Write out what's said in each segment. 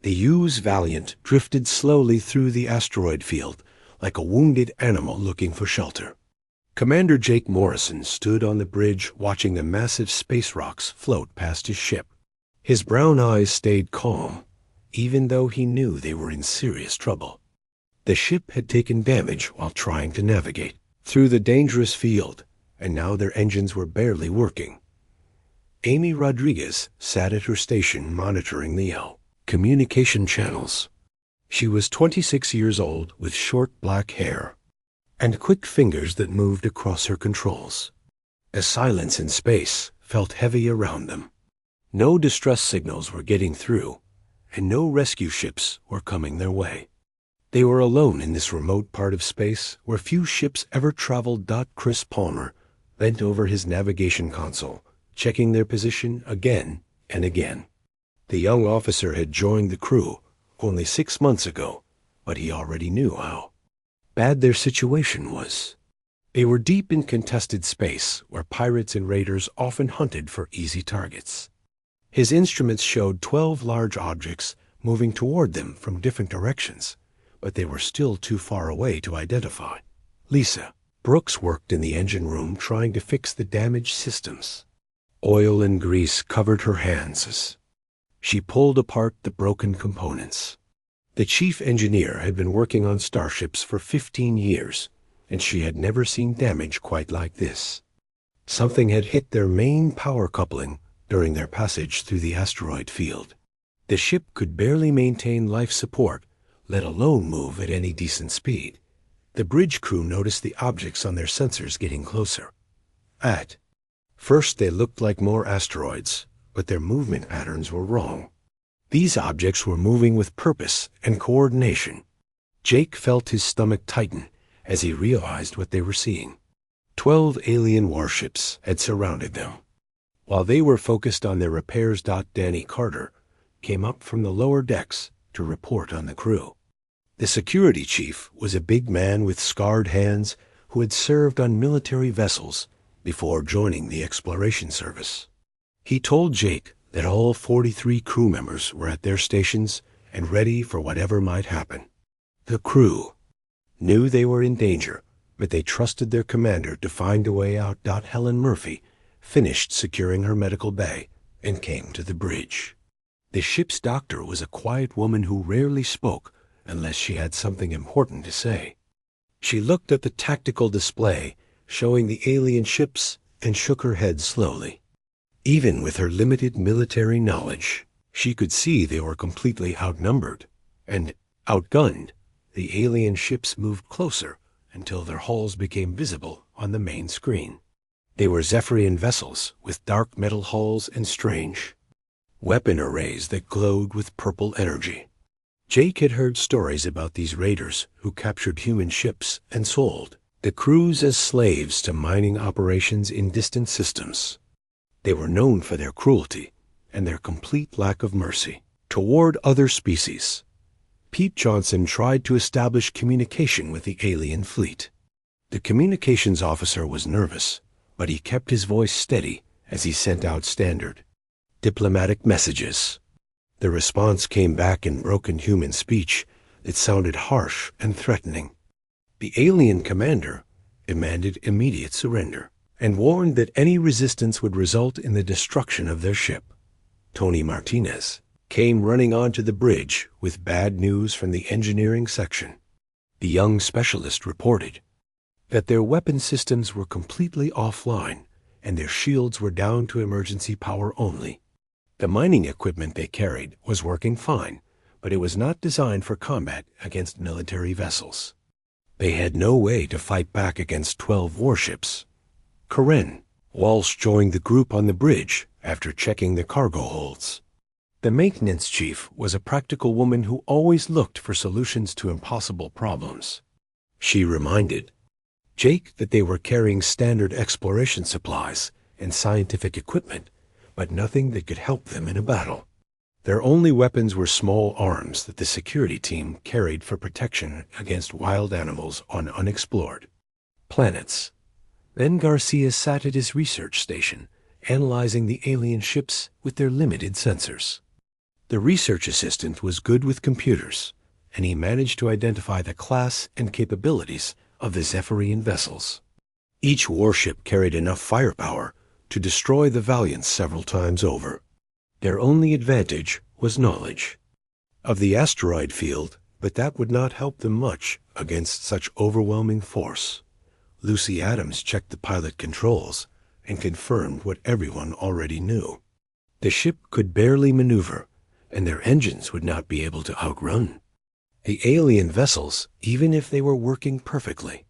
The U's Valiant drifted slowly through the asteroid field, like a wounded animal looking for shelter. Commander Jake Morrison stood on the bridge watching the massive space rocks float past his ship. His brown eyes stayed calm, even though he knew they were in serious trouble. The ship had taken damage while trying to navigate through the dangerous field, and now their engines were barely working. Amy Rodriguez sat at her station monitoring the communication channels. She was 26 years old with short black hair and quick fingers that moved across her controls. A silence in space felt heavy around them. No distress signals were getting through, and no rescue ships were coming their way. They were alone in this remote part of space where few ships ever traveled. Chris Palmer bent over his navigation console, checking their position again and again. The young officer had joined the crew only 6 months ago, but he already knew how bad their situation was. They were deep in contested space where pirates and raiders often hunted for easy targets. His instruments showed 12 large objects moving toward them from different directions, but they were still too far away to identify. Lisa Brooks worked in the engine room trying to fix the damaged systems. Oil and grease covered her hands as she pulled apart the broken components. The chief engineer had been working on starships for 15 years, and she had never seen damage quite like this. Something had hit their main power coupling during their passage through the asteroid field. The ship could barely maintain life support, let alone move at any decent speed. The bridge crew noticed the objects on their sensors getting closer. At first they looked like more asteroids, but their movement patterns were wrong. These objects were moving with purpose and coordination. Jake felt his stomach tighten as he realized what they were seeing. 12 alien warships had surrounded them. While they were focused on their repairs, Danny Carter came up from the lower decks to report on the crew. The security chief was a big man with scarred hands who had served on military vessels before joining the exploration service. He told Jake that all 43 crew members were at their stations and ready for whatever might happen. The crew knew they were in danger, but they trusted their commander to find a way out. Helen Murphy finished securing her medical bay and came to the bridge. The ship's doctor was a quiet woman who rarely spoke unless she had something important to say. She looked at the tactical display showing the alien ships and shook her head slowly. Even with her limited military knowledge, she could see they were completely outnumbered and outgunned. The alien ships moved closer until their hulls became visible on the main screen. They were Zephyrian vessels with dark metal hulls and strange weapon arrays that glowed with purple energy. Jake had heard stories about these raiders who captured human ships and sold the crews as slaves to mining operations in distant systems. They were known for their cruelty and their complete lack of mercy toward other species. Pete Johnson tried to establish communication with the alien fleet. The communications officer was nervous, but he kept his voice steady as he sent out standard diplomatic messages. The response came back in broken human speech that sounded harsh and threatening. The alien commander demanded immediate surrender and warned that any resistance would result in the destruction of their ship. Tony Martinez came running onto the bridge with bad news from the engineering section. The young specialist reported that their weapon systems were completely offline and their shields were down to emergency power only. The mining equipment they carried was working fine, but it was not designed for combat against military vessels. They had no way to fight back against 12 warships. Corinne Walsh joined the group on the bridge after checking the cargo holds. The maintenance chief was a practical woman who always looked for solutions to impossible problems. She reminded Jake that they were carrying standard exploration supplies and scientific equipment, but nothing that could help them in a battle. Their only weapons were small arms that the security team carried for protection against wild animals on unexplored planets. Then Garcia sat at his research station, analyzing the alien ships with their limited sensors. The research assistant was good with computers, and he managed to identify the class and capabilities of the Zephyrian vessels. Each warship carried enough firepower to destroy the Valiants several times over. Their only advantage was knowledge of the asteroid field, but that would not help them much against such overwhelming force. Lucy Adams checked the pilot controls and confirmed what everyone already knew. The ship could barely maneuver, and their engines would not be able to outrun the alien vessels, even if they were working perfectly.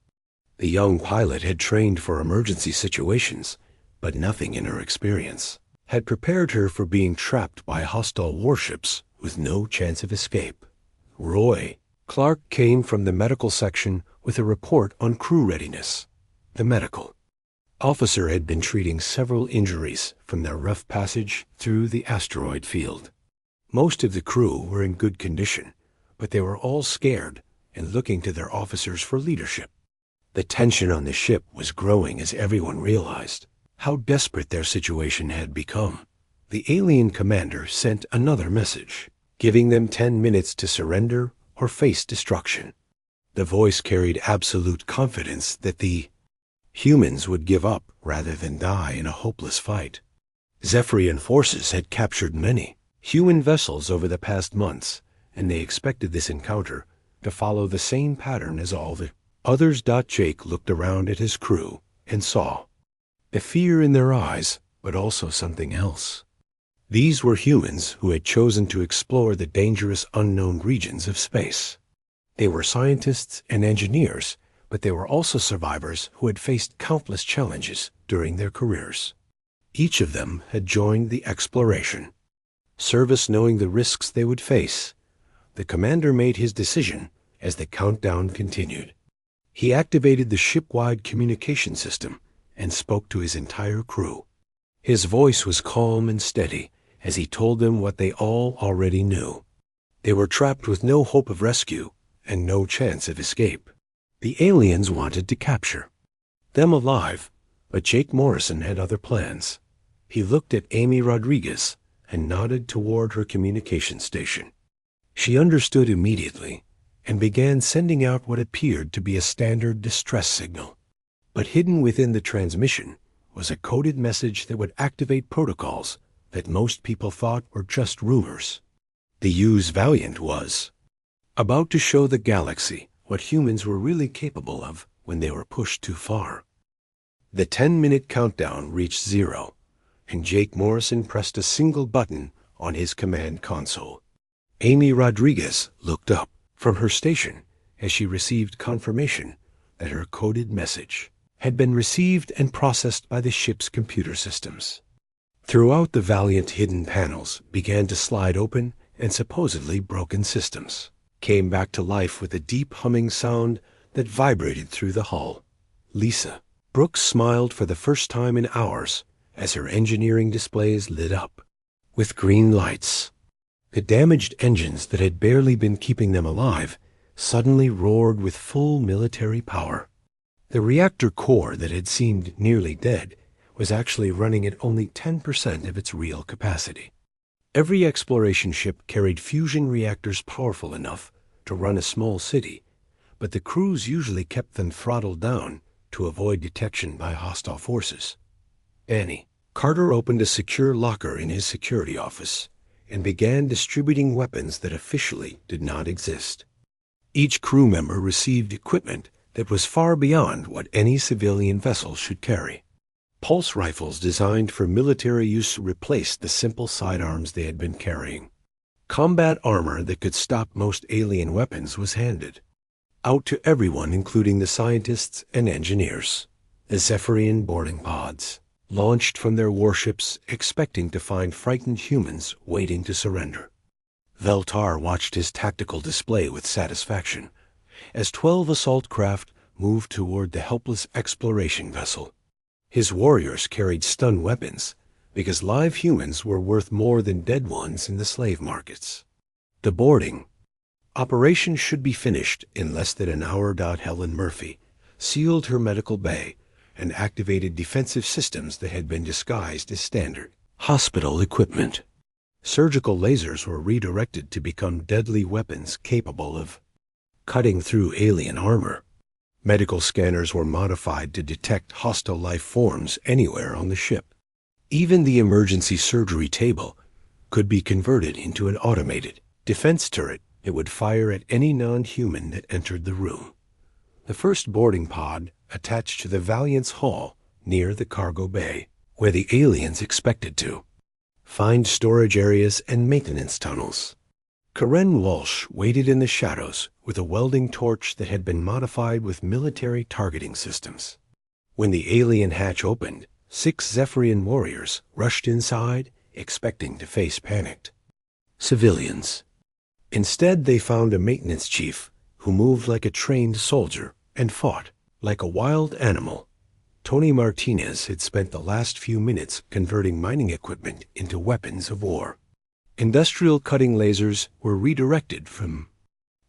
The young pilot had trained for emergency situations, but nothing in her experience had prepared her for being trapped by hostile warships with no chance of escape. Roy Clark came from the medical section with a report on crew readiness. The medical officer had been treating several injuries from their rough passage through the asteroid field. Most of the crew were in good condition, but they were all scared and looking to their officers for leadership. The tension on the ship was growing as everyone realized how desperate their situation had become. The alien commander sent another message, giving them 10 minutes to surrender or face destruction. The voice carried absolute confidence that the humans would give up rather than die in a hopeless fight. Zephyrian forces had captured many human vessels over the past months, and they expected this encounter to follow the same pattern as all the others. Jake looked around at his crew and saw the fear in their eyes, but also something else. These were humans who had chosen to explore the dangerous unknown regions of space. They were scientists and engineers, but they were also survivors who had faced countless challenges during their careers. Each of them had joined the exploration service knowing the risks they would face. The commander made his decision as the countdown continued. He activated the ship-wide communication system and spoke to his entire crew. His voice was calm and steady as he told them what they all already knew. They were trapped with no hope of rescue and no chance of escape. The aliens wanted to capture them alive, but Jake Morrison had other plans. He looked at Amy Rodriguez and nodded toward her communication station. She understood immediately and began sending out what appeared to be a standard distress signal. But hidden within the transmission was a coded message that would activate protocols that most people thought were just rumors. The U's Valiant was about to show the galaxy what humans were really capable of when they were pushed too far. The 10-minute countdown reached 0, and Jake Morrison pressed a single button on his command console. Amy Rodriguez looked up from her station as she received confirmation that her coded message had been received and processed by the ship's computer systems. Throughout the Valiant, hidden panels began to slide open, and supposedly broken systems came back to life with a deep humming sound that vibrated through the hull. Lisa Brooks smiled for the first time in hours as her engineering displays lit up with green lights. The damaged engines that had barely been keeping them alive suddenly roared with full military power. The reactor core that had seemed nearly dead was actually running at only 10% of its real capacity. Every exploration ship carried fusion reactors powerful enough to run a small city, but the crews usually kept them throttled down to avoid detection by hostile forces. Annie Carter opened a secure locker in his security office and began distributing weapons that officially did not exist. Each crew member received equipment that was far beyond what any civilian vessel should carry. Pulse rifles designed for military use replaced the simple sidearms they had been carrying. Combat armor that could stop most alien weapons was handed out to everyone, including the scientists and engineers. The Zephyrian boarding pods launched from their warships, expecting to find frightened humans waiting to surrender. Veltar watched his tactical display with satisfaction as 12 assault craft moved toward the helpless exploration vessel. His warriors carried stun weapons because live humans were worth more than dead ones in the slave markets. The boarding operation should be finished in less than an hour. Helen Murphy sealed her medical bay and activated defensive systems that had been disguised as standard hospital equipment. Surgical lasers were redirected to become deadly weapons capable of cutting through alien armor. Medical scanners were modified to detect hostile life forms anywhere on the ship. Even the emergency surgery table could be converted into an automated defense turret that would fire at any non-human that entered the room. The first boarding pod attached to the Valiant's hull near the cargo bay, where the aliens expected to find storage areas and maintenance tunnels. Karen Walsh waited in the shadows with a welding torch that had been modified with military targeting systems. When the alien hatch opened, 6 Zephyrian warriors rushed inside, expecting to face panicked civilians. Instead, they found a maintenance chief who moved like a trained soldier and fought like a wild animal. Tony Martinez had spent the last few minutes converting mining equipment into weapons of war. Industrial cutting lasers were redirected from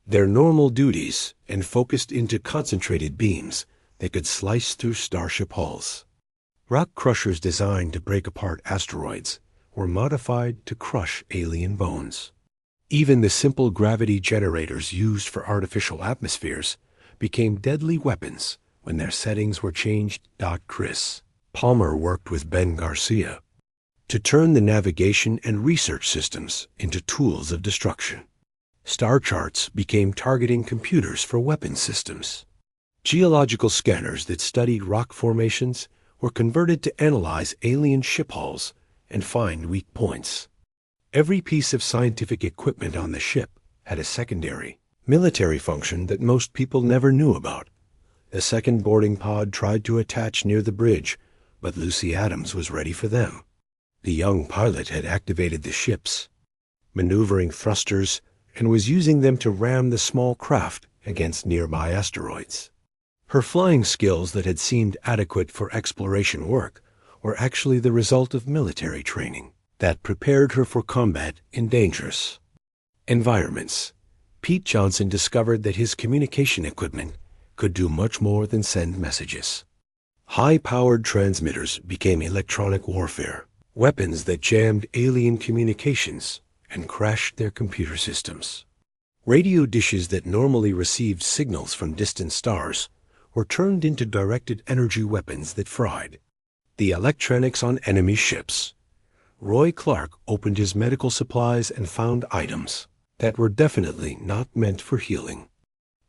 their normal duties and focused into concentrated beams that could slice through Starship hulls. Rock crushers designed to break apart asteroids were modified to crush alien bones. Even the simple gravity generators used for artificial atmospheres became deadly weapons when their settings were changed. Chris Palmer worked with Ben Garcia to turn the navigation and research systems into tools of destruction. Star charts became targeting computers for weapon systems. Geological scanners that studied rock formations were converted to analyze alien ship hulls and find weak points. Every piece of scientific equipment on the ship had a secondary military function that most people never knew about. The second boarding pod tried to attach near the bridge, but Lucy Adams was ready for them. The young pilot had activated the ship's maneuvering thrusters and was using them to ram the small craft against nearby asteroids. Her flying skills that had seemed adequate for exploration work were actually the result of military training that prepared her for combat in dangerous environments. Pete Johnson discovered that his communication equipment could do much more than send messages. High-powered transmitters became electronic warfare, weapons that jammed alien communications and crashed their computer systems. Radio dishes that normally received signals from distant stars were turned into directed energy weapons that fried the electronics on enemy ships. Roy Clark opened his medical supplies and found items that were definitely not meant for healing.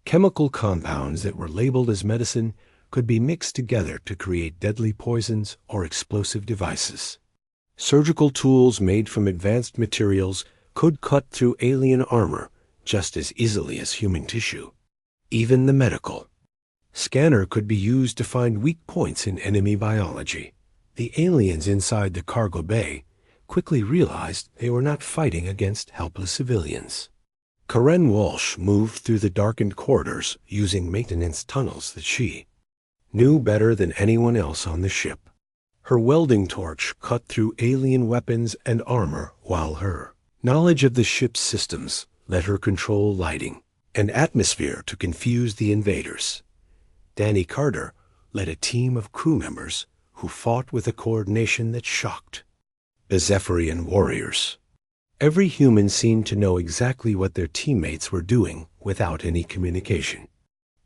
Chemical compounds that were labeled as medicine could be mixed together to create deadly poisons or explosive devices. Surgical tools made from advanced materials could cut through alien armor just as easily as human tissue. Even the medical scanner could be used to find weak points in enemy biology. The aliens inside the cargo bay quickly realized they were not fighting against helpless civilians. Karen Walsh moved through the darkened corridors using maintenance tunnels that she knew better than anyone else on the ship. Her welding torch cut through alien weapons and armor, while her knowledge of the ship's systems let her control lighting and atmosphere to confuse the invaders. Danny Carter led a team of crew members who fought with a coordination that shocked the Zephyrian warriors. Every human seemed to know exactly what their teammates were doing without any communication.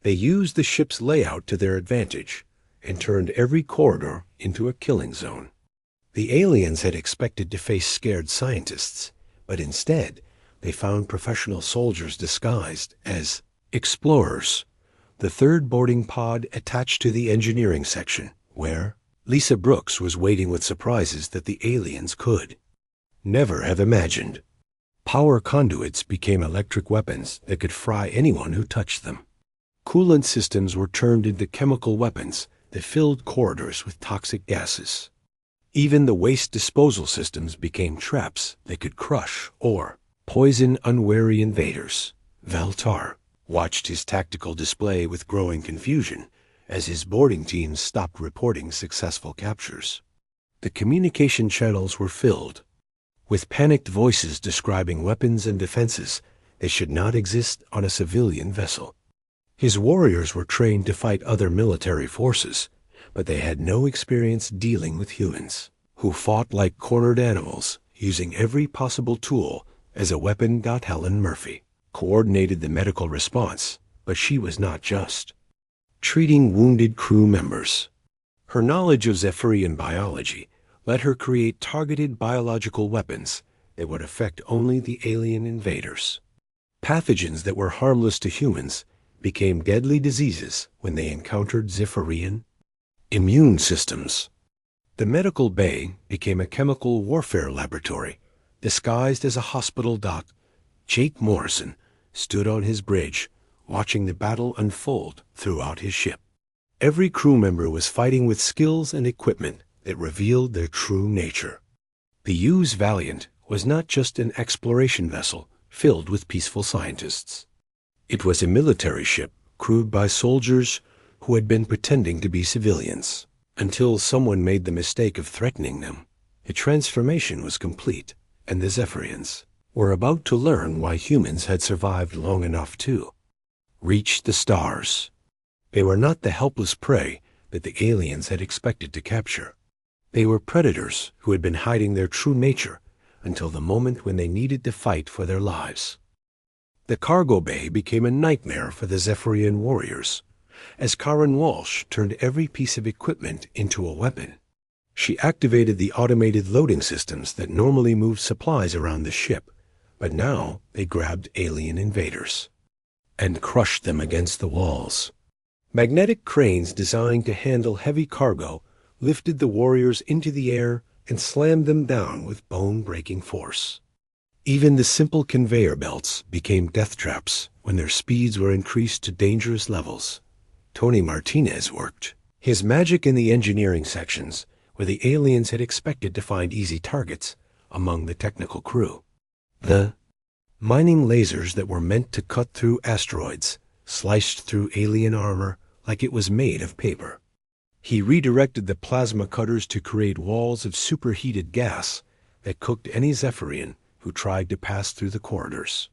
They used the ship's layout to their advantage and turned every corridor into a killing zone. The aliens had expected to face scared scientists, but instead they found professional soldiers disguised as explorers. The third boarding pod attached to the engineering section, where Lisa Brooks was waiting with surprises that the aliens could never have imagined. Power conduits became electric weapons that could fry anyone who touched them. Coolant systems were turned into chemical weapons that filled corridors with toxic gases. Even the waste disposal systems became traps that could crush or poison unwary invaders. Valtar watched his tactical display with growing confusion as his boarding teams stopped reporting successful captures. The communication channels were filled with panicked voices describing weapons and defenses that should not exist on a civilian vessel. His warriors were trained to fight other military forces, but they had no experience dealing with humans, who fought like cornered animals using every possible tool as a weapon. Helen Murphy coordinated the medical response, but she was not just treating wounded crew members. Her knowledge of Zephyrian biology let her create targeted biological weapons that would affect only the alien invaders. Pathogens that were harmless to humans became deadly diseases when they encountered Zephyrian immune systems. The medical bay became a chemical warfare laboratory disguised as a hospital. Jake Morrison stood on his bridge, watching the battle unfold throughout his ship. Every crew member was fighting with skills and equipment that revealed their true nature. The U's Valiant was not just an exploration vessel filled with peaceful scientists. It was a military ship crewed by soldiers who had been pretending to be civilians until someone made the mistake of threatening them. A transformation was complete, and the Zephyrians were about to learn why humans had survived long enough to reach the stars. They were not the helpless prey that the aliens had expected to capture. They were predators who had been hiding their true nature until the moment when they needed to fight for their lives. The cargo bay became a nightmare for the Zephyrian warriors, as Karen Walsh turned every piece of equipment into a weapon. She activated the automated loading systems that normally moved supplies around the ship, but now they grabbed alien invaders and crushed them against the walls. Magnetic cranes designed to handle heavy cargo lifted the warriors into the air and slammed them down with bone-breaking force. Even the simple conveyor belts became death traps when their speeds were increased to dangerous levels. Tony Martinez worked his magic in the engineering sections where the aliens had expected to find easy targets among the technical crew. The mining lasers that were meant to cut through asteroids sliced through alien armor like it was made of paper. He redirected the plasma cutters to create walls of superheated gas that cooked any Zephyrian who tried to pass through the corridors.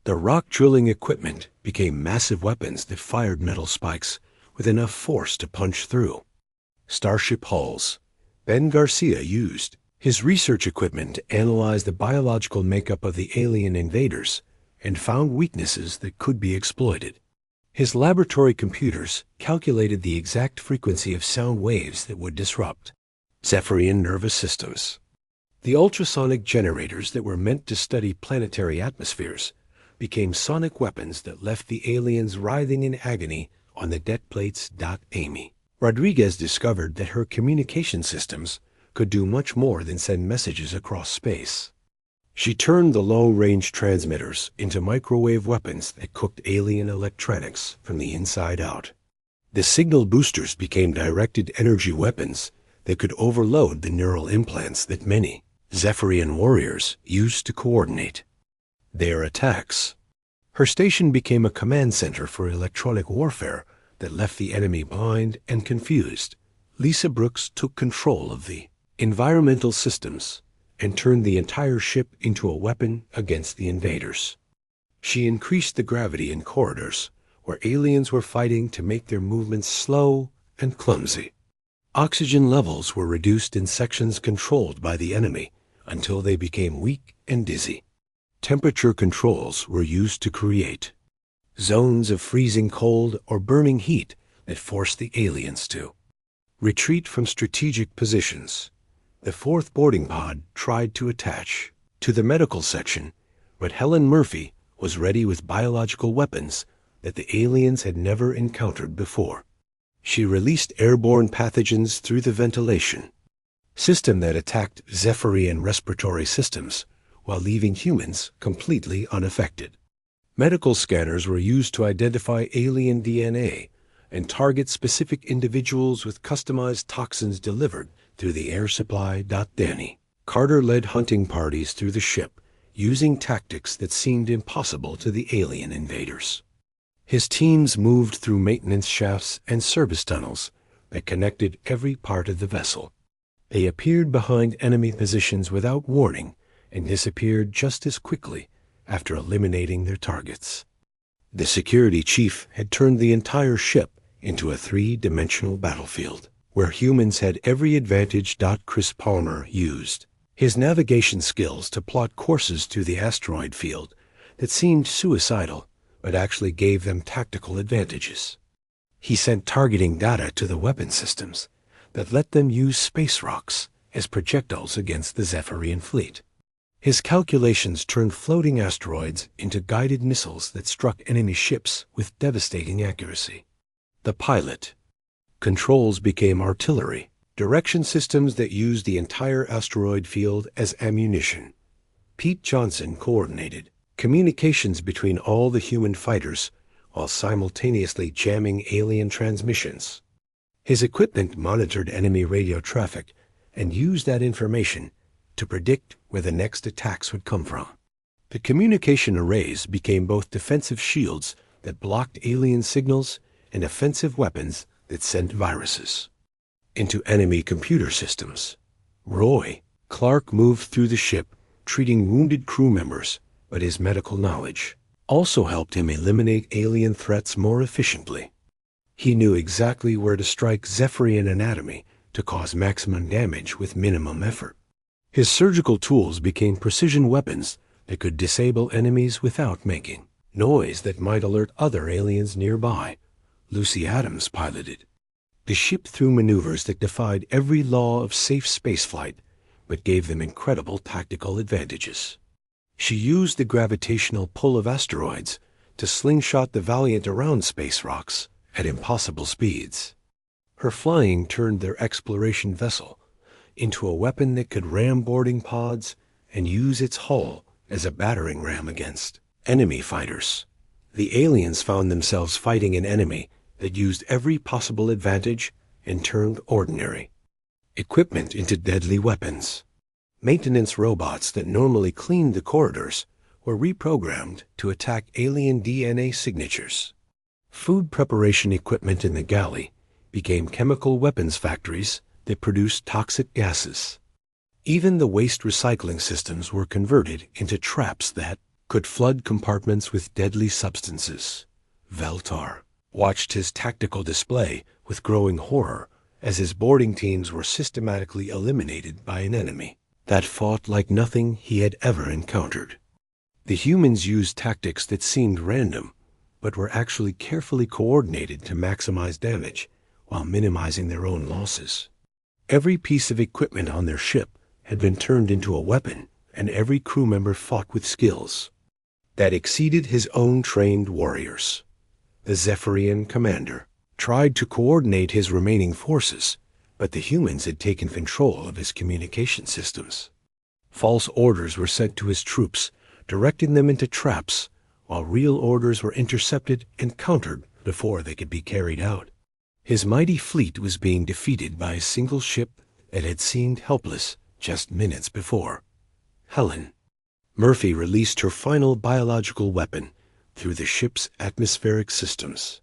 The rock drilling equipment became massive weapons that fired metal spikes with enough force to punch through Starship hulls. Ben Garcia used his research equipment to analyze the biological makeup of the alien invaders and found weaknesses that could be exploited. His laboratory computers calculated the exact frequency of sound waves that would disrupt Zephyrian nervous systems. The ultrasonic generators that were meant to study planetary atmospheres became sonic weapons that left the aliens writhing in agony on the deck plates. Amy Rodriguez discovered that her communication systems could do much more than send messages across space. She turned the low-range transmitters into microwave weapons that cooked alien electronics from the inside out. The signal boosters became directed energy weapons that could overload the neural implants that many Zephyrian warriors used to coordinate their attacks. Her station became a command center for electronic warfare that left the enemy blind and confused. Lisa Brooks took control of the environmental systems and turned the entire ship into a weapon against the invaders. She increased the gravity in corridors where aliens were fighting to make their movements slow and clumsy. Oxygen levels were reduced in sections controlled by the enemy until they became weak and dizzy. Temperature controls were used to create zones of freezing cold or burning heat that forced the aliens to retreat from strategic positions. The fourth boarding pod tried to attach to the medical section, but Helen Murphy was ready with biological weapons that the aliens had never encountered before. She released airborne pathogens through the ventilation system that attacked Zephyrian respiratory systems while leaving humans completely unaffected. Medical scanners were used to identify alien DNA and target specific individuals with customized toxins delivered through the air supply. Danny Carter led hunting parties through the ship, using tactics that seemed impossible to the alien invaders. His teams moved through maintenance shafts and service tunnels that connected every part of the vessel. They appeared behind enemy positions without warning and disappeared just as quickly after eliminating their targets. The security chief had turned the entire ship into a three-dimensional battlefield, where humans had every advantage. Chris Palmer used His navigation skills to plot courses through the asteroid field that seemed suicidal, but actually gave them tactical advantages. He sent targeting data to the weapon systems that let them use space rocks as projectiles against the Zephyrian fleet. His calculations turned floating asteroids into guided missiles that struck enemy ships with devastating accuracy. The pilot. Controls became artillery, direction systems that used the entire asteroid field as ammunition. Pete Johnson coordinated communications between all the human fighters while simultaneously jamming alien transmissions. His equipment monitored enemy radio traffic and used that information to predict where the next attacks would come from. The communication arrays became both defensive shields that blocked alien signals and offensive weapons that sent viruses into enemy computer systems. Roy Clark moved through the ship, treating wounded crew members, but his medical knowledge also helped him eliminate alien threats more efficiently. He knew exactly where to strike Zephyrian anatomy to cause maximum damage with minimum effort. His surgical tools became precision weapons that could disable enemies without making noise that might alert other aliens nearby. Lucy Adams piloted the ship through maneuvers that defied every law of safe spaceflight, but gave them incredible tactical advantages. She used the gravitational pull of asteroids to slingshot the Valiant around space rocks at impossible speeds. Her flying turned their exploration vessel into a weapon that could ram boarding pods and use its hull as a battering ram against enemy fighters. The aliens found themselves fighting an enemy that used every possible advantage and turned ordinary equipment into deadly weapons. Maintenance robots that normally cleaned the corridors were reprogrammed to attack alien DNA signatures. Food preparation equipment in the galley became chemical weapons factories that produced toxic gases. Even the waste recycling systems were converted into traps that could flood compartments with deadly substances. Veltar watched his tactical display with growing horror as his boarding teams were systematically eliminated by an enemy that fought like nothing he had ever encountered. The humans used tactics that seemed random, but were actually carefully coordinated to maximize damage while minimizing their own losses. Every piece of equipment on their ship had been turned into a weapon, and every crew member fought with skills that exceeded his own trained warriors. The Zephyrian commander tried to coordinate his remaining forces, but the humans had taken control of his communication systems. False orders were sent to his troops, directing them into traps, while real orders were intercepted and countered before they could be carried out. His mighty fleet was being defeated by a single ship that had seemed helpless just minutes before. Helen. Murphy released her final biological weapon through the ship's atmospheric systems.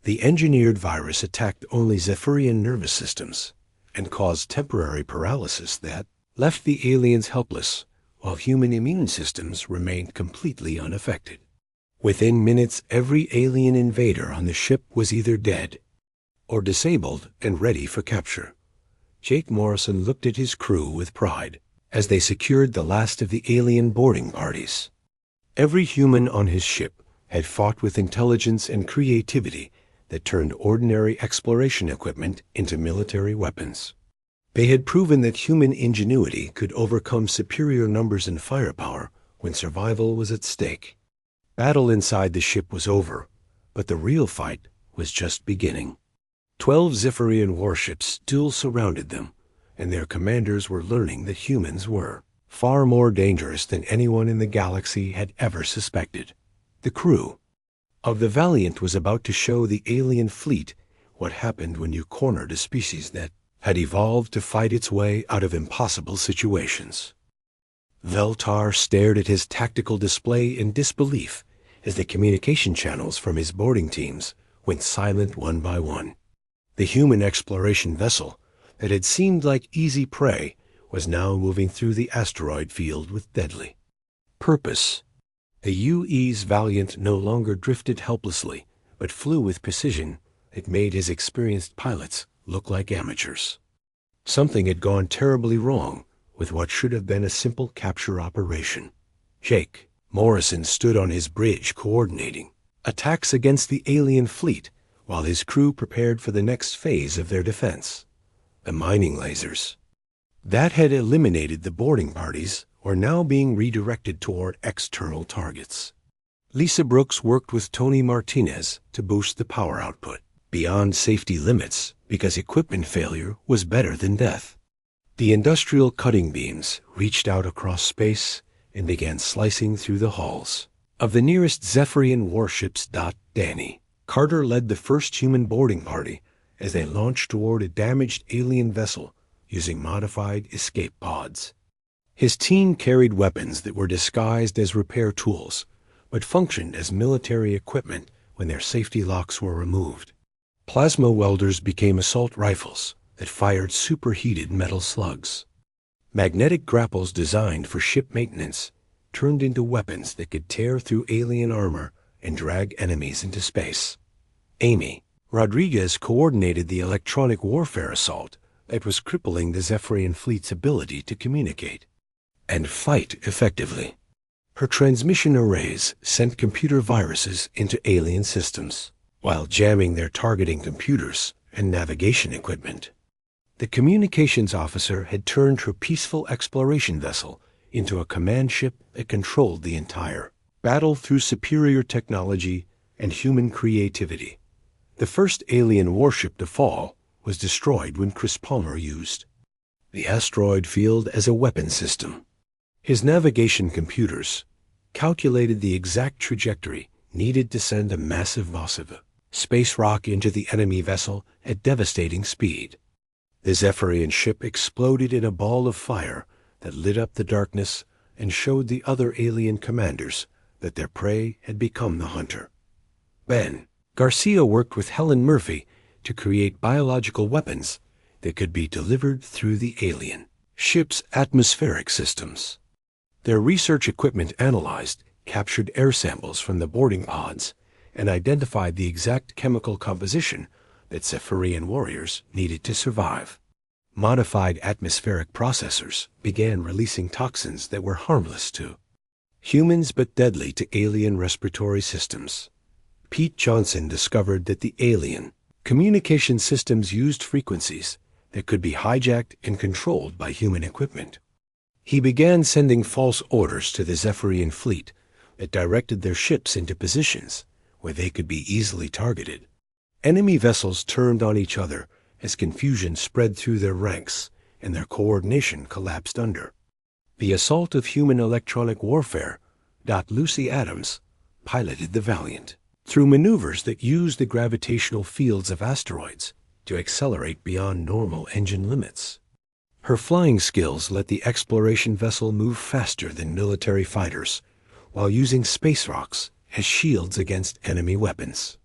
The engineered virus attacked only Zephyrian nervous systems and caused temporary paralysis that left the aliens helpless, while human immune systems remained completely unaffected. Within minutes, every alien invader on the ship was either dead or disabled and ready for capture. Jake Morrison looked at his crew with pride as they secured the last of the alien boarding parties. Every human on his ship had fought with intelligence and creativity that turned ordinary exploration equipment into military weapons. They had proven that human ingenuity could overcome superior numbers and firepower when survival was at stake. Battle inside the ship was over, but the real fight was just beginning. 12 Zephyrian warships still surrounded them, and their commanders were learning that humans were far more dangerous than anyone in the galaxy had ever suspected. The crew of the Valiant was about to show the alien fleet what happened when you cornered a species that had evolved to fight its way out of impossible situations. Veltar stared at his tactical display in disbelief as the communication channels from his boarding teams went silent one by one. The human exploration vessel that had seemed like easy prey was now moving through the asteroid field with deadly purpose. The UE's Valiant no longer drifted helplessly, but flew with precision that made his experienced pilots look like amateurs. Something had gone terribly wrong with what should have been a simple capture operation. Jake Morrison stood on his bridge coordinating attacks against the alien fleet while his crew prepared for the next phase of their defense, the mining lasers. That had eliminated the boarding parties were now being redirected toward external targets. Lisa Brooks worked with Tony Martinez to boost the power output beyond safety limits because equipment failure was better than death. The industrial cutting beams reached out across space and began slicing through the hulls of the nearest Zephyrian warships. Danny Carter led the first human boarding party as they launched toward a damaged alien vessel using modified escape pods. His team carried weapons that were disguised as repair tools, but functioned as military equipment when their safety locks were removed. Plasma welders became assault rifles that fired superheated metal slugs. Magnetic grapples designed for ship maintenance turned into weapons that could tear through alien armor and drag enemies into space. Amy Rodriguez coordinated the electronic warfare assault that was crippling the Zephyrian fleet's ability to communicate and fight effectively. Her transmission arrays sent computer viruses into alien systems while jamming their targeting computers and navigation equipment. The communications officer had turned her peaceful exploration vessel into a command ship that controlled the entire battle through superior technology and human creativity. The first alien warship to fall was destroyed when Chris Palmer used the asteroid field as a weapon system. His navigation computers calculated the exact trajectory needed to send a massive space rock into the enemy vessel at devastating speed. The Zephyrian ship exploded in a ball of fire that lit up the darkness and showed the other alien commanders that their prey had become the hunter. Ben Garcia worked with Helen Murphy to create biological weapons that could be delivered through the alien ship's atmospheric systems. Their research equipment analyzed captured air samples from the boarding pods and identified the exact chemical composition that Zephyrian warriors needed to survive. Modified atmospheric processors began releasing toxins that were harmless to humans but deadly to alien respiratory systems. Pete Johnson discovered that the alien communication systems used frequencies that could be hijacked and controlled by human equipment. He began sending false orders to the Zephyrian fleet that directed their ships into positions where they could be easily targeted. Enemy vessels turned on each other as confusion spread through their ranks and their coordination collapsed under the assault of human electronic warfare. Lucy Adams piloted the Valiant through maneuvers that used the gravitational fields of asteroids to accelerate beyond normal engine limits. Her flying skills let the exploration vessel move faster than military fighters while using space rocks as shields against enemy weapons.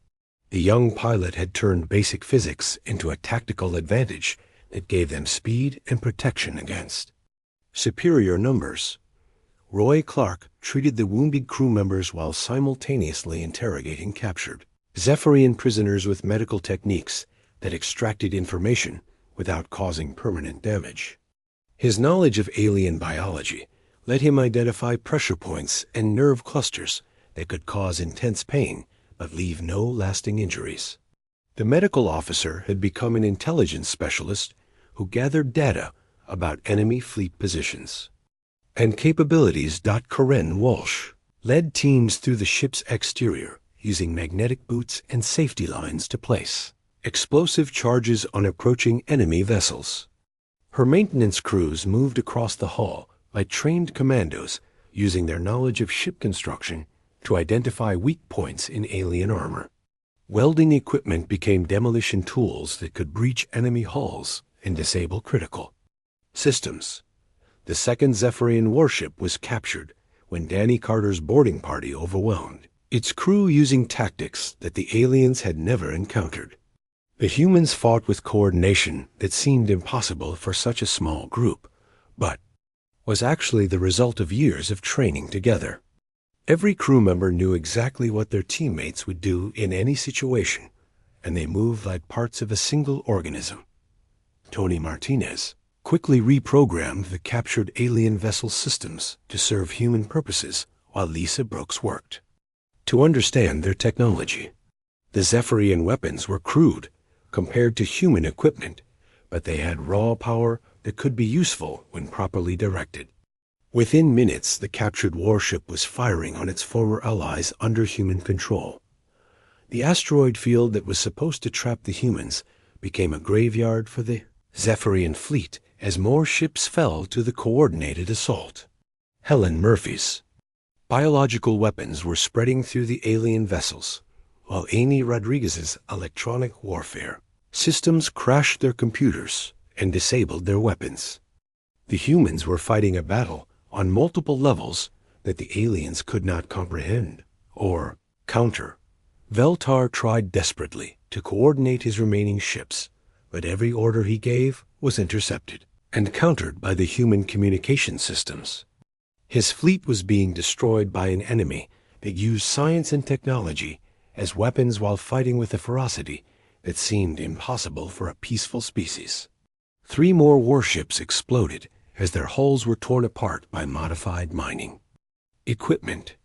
The young pilot had turned basic physics into a tactical advantage that gave them speed and protection against superior numbers. Roy Clark treated the wounded crew members while simultaneously interrogating captured Zephyrian prisoners with medical techniques that extracted information without causing permanent damage. His knowledge of alien biology let him identify pressure points and nerve clusters that could cause intense pain but leave no lasting injuries. The medical officer had become an intelligence specialist who gathered data about enemy fleet positions and capabilities. Corinne Walsh led teams through the ship's exterior using magnetic boots and safety lines to place explosive charges on approaching enemy vessels. Her maintenance crews moved across the hull like trained commandos using their knowledge of ship construction to identify weak points in alien armor. Welding equipment became demolition tools that could breach enemy hulls and disable critical systems. The second Zephyrian warship was captured when Danny Carter's boarding party overwhelmed its crew using tactics that the aliens had never encountered. The humans fought with coordination that seemed impossible for such a small group, but was actually the result of years of training together. Every crew member knew exactly what their teammates would do in any situation, and they moved like parts of a single organism. Tony Martinez quickly reprogrammed the captured alien vessel systems to serve human purposes while Lisa Brooks worked to understand their technology. The Zephyrian weapons were crude compared to human equipment, but they had raw power that could be useful when properly directed. Within minutes, the captured warship was firing on its former allies under human control. The asteroid field that was supposed to trap the humans became a graveyard for the Zephyrian fleet as more ships fell to the coordinated assault. Helen Murphy's biological weapons were spreading through the alien vessels, while Amy Rodriguez's electronic warfare systems crashed their computers and disabled their weapons. The humans were fighting a battle on multiple levels that the aliens could not comprehend or counter. Veltar tried desperately to coordinate his remaining ships, but every order he gave was intercepted and countered by the human communication systems. His fleet was being destroyed by an enemy that used science and technology as weapons while fighting with a ferocity that seemed impossible for a peaceful species. 3 more warships exploded as their hulls were torn apart by modified mining. Equipment.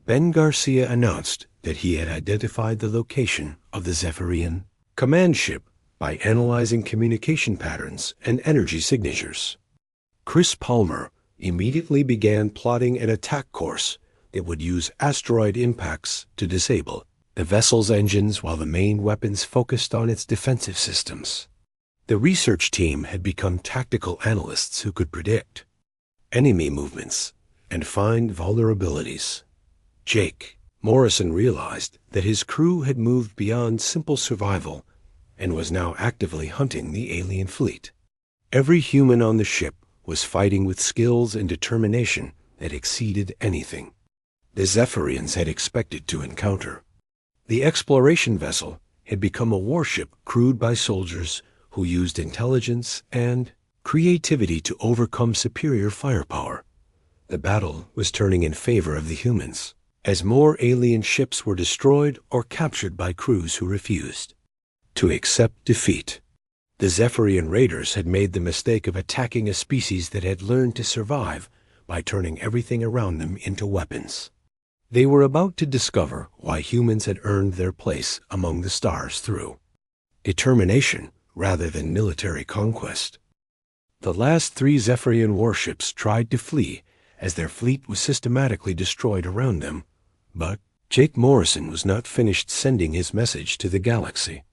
Ben Garcia announced that he had identified the location of the Zephyrian command ship by analyzing communication patterns and energy signatures. Chris Palmer immediately began plotting an attack course that would use asteroid impacts to disable the vessel's engines while the main weapons focused on its defensive systems. The research team had become tactical analysts who could predict enemy movements and find vulnerabilities. Jake Morrison realized that his crew had moved beyond simple survival and was now actively hunting the alien fleet. Every human on the ship was fighting with skills and determination that exceeded anything the Zephyrians had expected to encounter. The exploration vessel had become a warship crewed by soldiers who used intelligence and creativity to overcome superior firepower. The battle was turning in favor of the humans, as more alien ships were destroyed or captured by crews who refused to accept defeat. The Zephyrian raiders had made the mistake of attacking a species that had learned to survive by turning everything around them into weapons. They were about to discover why humans had earned their place among the stars through determination rather than military conquest. The last 3 Zephyrian warships tried to flee as their fleet was systematically destroyed around them, but Jake Morrison was not finished sending his message to the galaxy.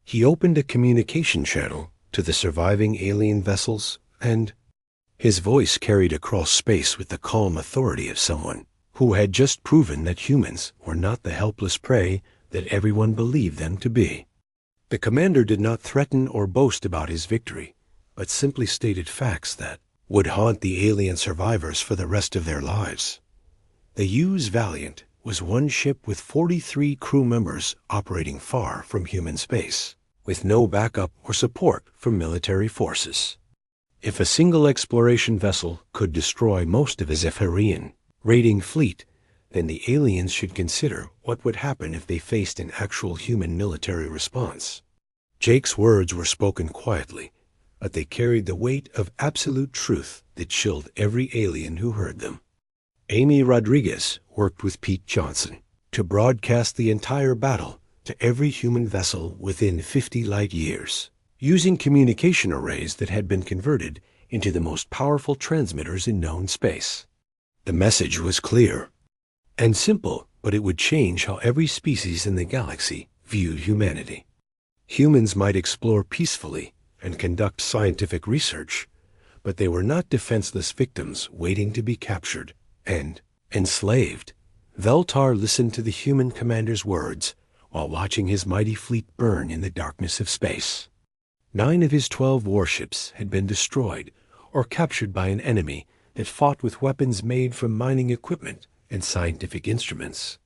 He opened a communication channel to the surviving alien vessels, and his voice carried across space with the calm authority of someone who had just proven that humans were not the helpless prey that everyone believed them to be. The commander did not threaten or boast about his victory, but simply stated facts that would haunt the alien survivors for the rest of their lives. The U.S. Valiant was one ship with 43 crew members operating far from human space, with no backup or support from military forces. If a single exploration vessel could destroy most of a Zephyrian raiding fleet, then the aliens should consider what would happen if they faced an actual human military response. Jake's words were spoken quietly, but they carried the weight of absolute truth that chilled every alien who heard them. Amy Rodriguez worked with Pete Johnson to broadcast the entire battle to every human vessel within 50 light years, using communication arrays that had been converted into the most powerful transmitters in known space. The message was clear and simple, but it would change how every species in the galaxy viewed humanity. Humans might explore peacefully and conduct scientific research, but they were not defenseless victims waiting to be captured and enslaved. Veltar listened to the human commander's words while watching his mighty fleet burn in the darkness of space. 9 of his 12 warships had been destroyed or captured by an enemy that fought with weapons made from mining equipment and scientific instruments.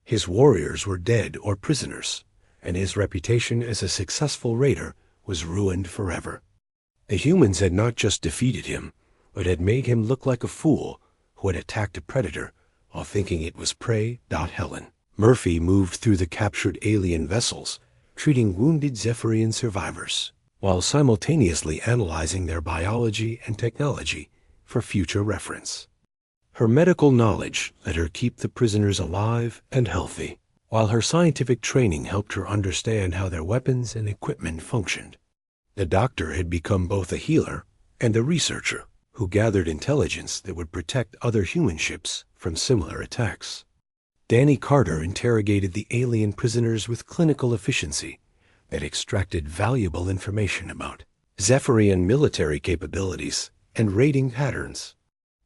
His warriors were dead or prisoners, and his reputation as a successful raider was ruined forever. The humans had not just defeated him, but had made him look like a fool who had attacked a predator while thinking it was prey. Helen Murphy moved through the captured alien vessels, treating wounded Zephyrian survivors while simultaneously analyzing their biology and technology for future reference. Her medical knowledge let her keep the prisoners alive and healthy, while her scientific training helped her understand how their weapons and equipment functioned. The doctor had become both a healer and a researcher who gathered intelligence that would protect other human ships from similar attacks. Danny Carter interrogated the alien prisoners with clinical efficiency that extracted valuable information about Zephyrian military capabilities and raiding patterns.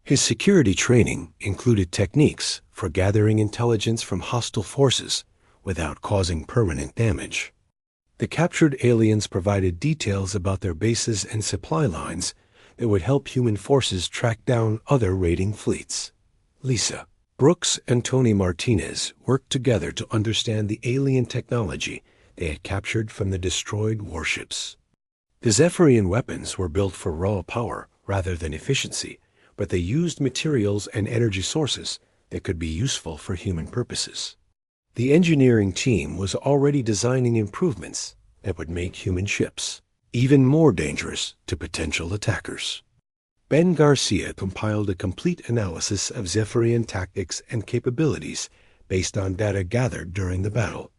His security training included techniques for gathering intelligence from hostile forces without causing permanent damage. The captured aliens provided details about their bases and supply lines that would help human forces track down other raiding fleets. Lisa, Brooks, and Tony Martinez worked together to understand the alien technology they had captured from the destroyed warships. The Zephyrian weapons were built for raw power rather than efficiency, but they used materials and energy sources that could be useful for human purposes. The engineering team was already designing improvements that would make human ships even more dangerous to potential attackers. Ben Garcia compiled a complete analysis of Zephyrian tactics and capabilities based on data gathered during the battle.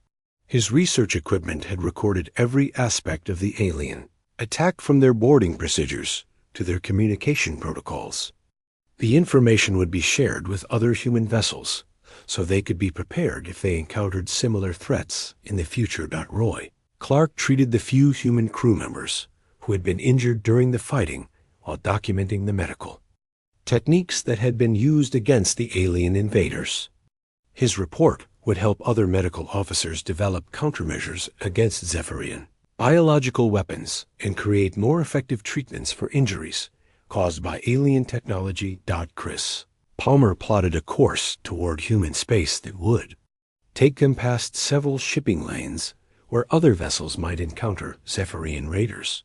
His research equipment had recorded every aspect of the alien attack, from their boarding procedures to their communication protocols. The information would be shared with other human vessels so they could be prepared if they encountered similar threats in the future. Roy Clark treated the few human crew members who had been injured during the fighting while documenting the medical techniques that had been used against the alien invaders. His report would help other medical officers develop countermeasures against Zephyrian biological weapons and create more effective treatments for injuries caused by alien technology. Chris Palmer plotted a course toward human space that would take them past several shipping lanes where other vessels might encounter Zephyrian raiders.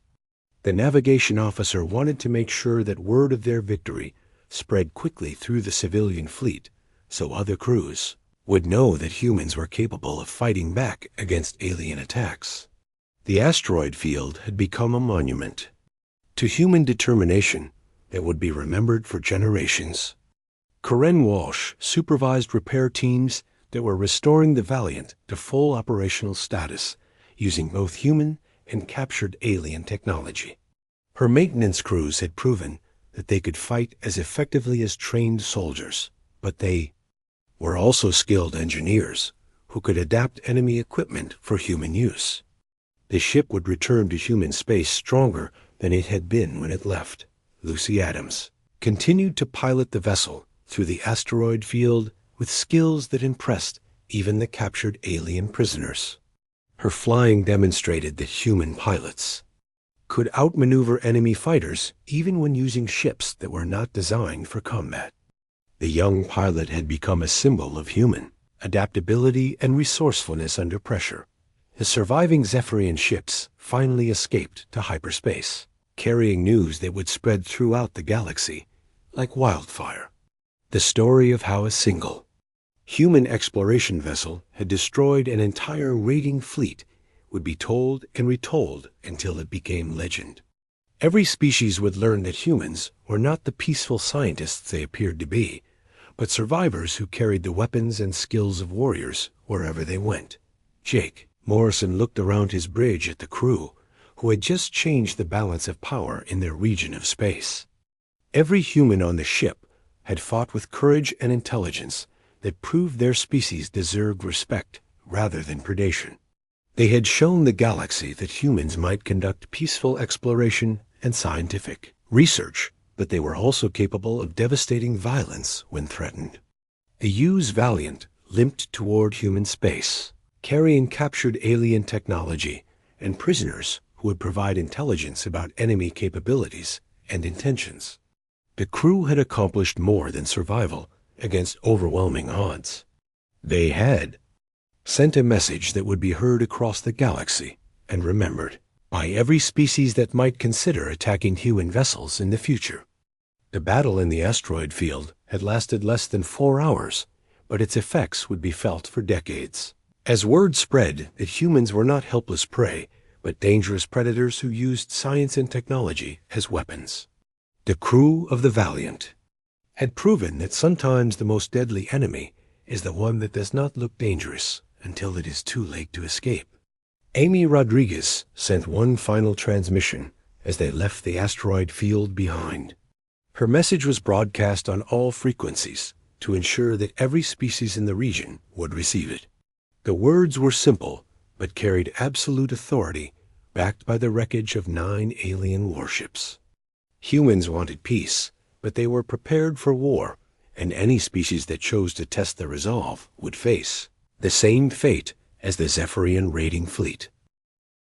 The navigation officer wanted to make sure that word of their victory spread quickly through the civilian fleet so other crews would know that humans were capable of fighting back against alien attacks. The asteroid field had become a monument to human determination that would be remembered for generations. Corinne Walsh supervised repair teams that were restoring the Valiant to full operational status using both human and captured alien technology. Her maintenance crews had proven that they could fight as effectively as trained soldiers, but they were also skilled engineers who could adapt enemy equipment for human use. The ship would return to human space stronger than it had been when it left. Lucy Adams continued to pilot the vessel through the asteroid field with skills that impressed even the captured alien prisoners. Her flying demonstrated that human pilots could outmaneuver enemy fighters even when using ships that were not designed for combat. The young pilot had become a symbol of human adaptability and resourcefulness under pressure. The surviving Zephyrian ships finally escaped to hyperspace, carrying news that would spread throughout the galaxy like wildfire. The story of how a single human exploration vessel had destroyed an entire raiding fleet would be told and retold until it became legend. Every species would learn that humans were not the peaceful scientists they appeared to be, but survivors who carried the weapons and skills of warriors wherever they went. Jake Morrison looked around his bridge at the crew, who had just changed the balance of power in their region of space. Every human on the ship had fought with courage and intelligence that proved their species deserved respect rather than predation. They had shown the galaxy that humans might conduct peaceful exploration and scientific research, but they were also capable of devastating violence when threatened. The U's Valiant limped toward human space, carrying captured alien technology and prisoners who would provide intelligence about enemy capabilities and intentions. The crew had accomplished more than survival against overwhelming odds. They had sent a message that would be heard across the galaxy and remembered by every species that might consider attacking human vessels in the future. The battle in the asteroid field had lasted less than 4 hours, but its effects would be felt for decades. As word spread that humans were not helpless prey, but dangerous predators who used science and technology as weapons. The crew of the Valiant had proven that sometimes the most deadly enemy is the one that does not look dangerous until it is too late to escape. Amy Rodriguez sent one final transmission as they left the asteroid field behind. Her message was broadcast on all frequencies to ensure that every species in the region would receive it. The words were simple, but carried absolute authority, backed by the wreckage of 9 alien warships. Humans wanted peace, but they were prepared for war, and any species that chose to test their resolve would face the same fate as the Zephyrian raiding fleet.